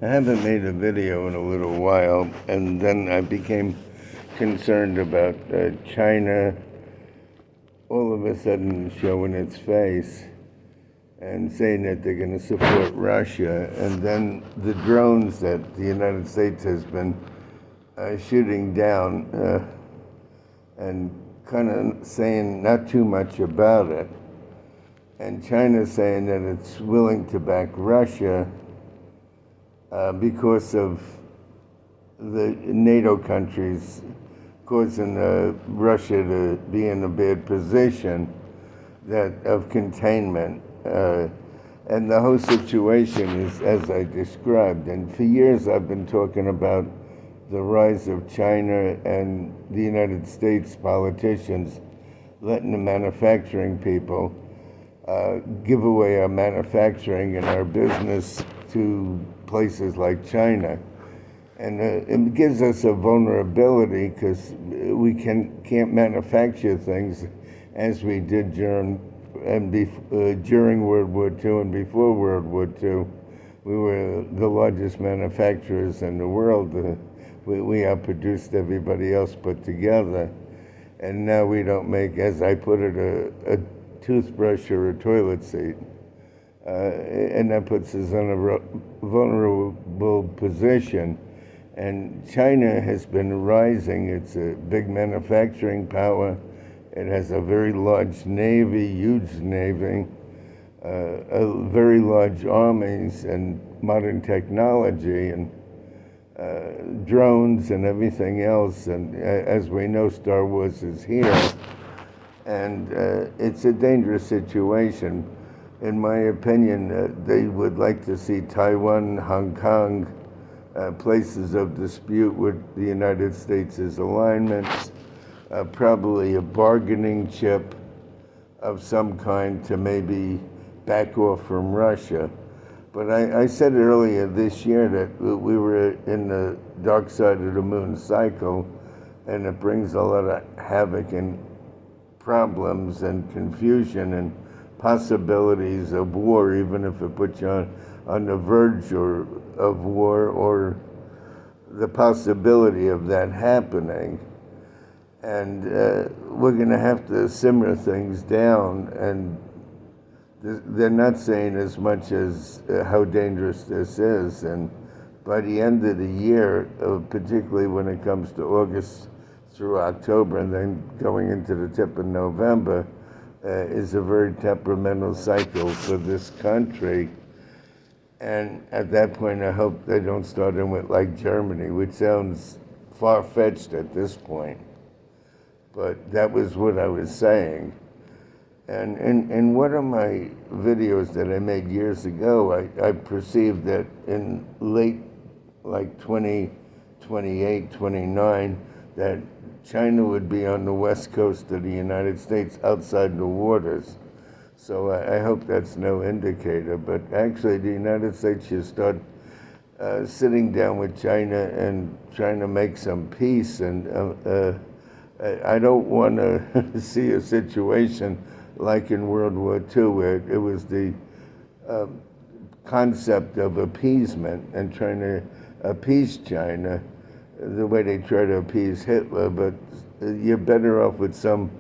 I haven't made a video in a little while, and then I became concerned about China all of a sudden showing its face and saying that they're going to support Russia, and then the drones that the United States has been shooting down and kind of saying not too much about it, and China saying that it's willing to back Russia because of the NATO countries causing Russia to be in a bad position of containment. And the whole situation is as I described. And for years I've been talking about the rise of China and the United States politicians letting the manufacturing people give away our manufacturing and our business to places like China. And it gives us a vulnerability because we can't manufacture things as we did during World War II and before World War II. We were the largest manufacturers in the world. We outproduced everybody else put together. And now we don't make, as I put it, a toothbrush or a toilet seat. And that puts us in a vulnerable position. And China has been rising. It's a big manufacturing power. It has a very large navy, huge navy, a very large armies and modern technology and drones and everything else. And as we know, Star Wars is here. And it's a dangerous situation. In my opinion, they would like to see Taiwan, Hong Kong, places of dispute with the United States' alignments, probably a bargaining chip of some kind to maybe back off from Russia. But I said earlier this year that we were in the dark side of the moon cycle, and it brings a lot of havoc and problems and confusion and possibilities of war, even if it puts you on the verge of war or the possibility of that happening. And we're going to have to simmer things down, and they're not saying as much as how dangerous this is. And by the end of the year, particularly when it comes to August through October and then going into the tip of November, is a very temperamental cycle for this country. And at that point, I hope they don't start in with like Germany, which sounds far-fetched at this point. But that was what I was saying. And in one of my videos that I made years ago, I perceived that in late, like 2028, 29, that China would be on the west coast of the United States, outside the waters. So I hope that's no indicator. But actually, the United States should start sitting down with China and trying to make some peace. And I don't want to see a situation like in World War II, where it was the concept of appeasement and trying to appease China the way they try to appease Hitler. But you're better off with some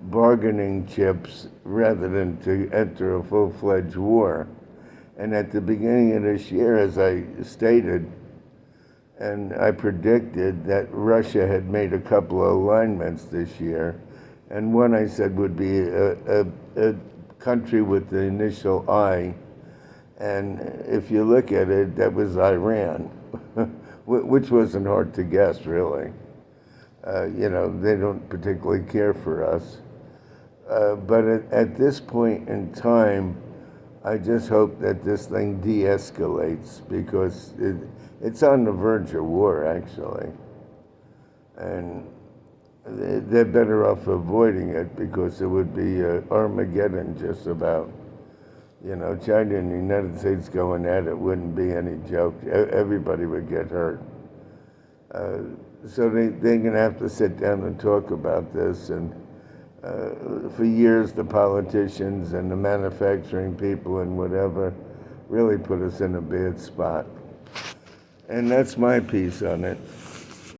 bargaining chips rather than to enter a full-fledged war. And at the beginning of this year, as I stated, and I predicted that Russia had made a couple of alignments this year, and one I said would be a country with the initial I, and if you look at it, that was Iran, which wasn't hard to guess, really. They don't particularly care for us. But at this point in time, I just hope that this thing de-escalates, because it's on the verge of war, actually. And they're better off avoiding it, because it would be Armageddon just about. China and the United States going at it wouldn't be any joke. Everybody would get hurt. So they're going to have to sit down and talk about this. And for years, the politicians and the manufacturing people and whatever really put us in a bad spot. And that's my piece on it.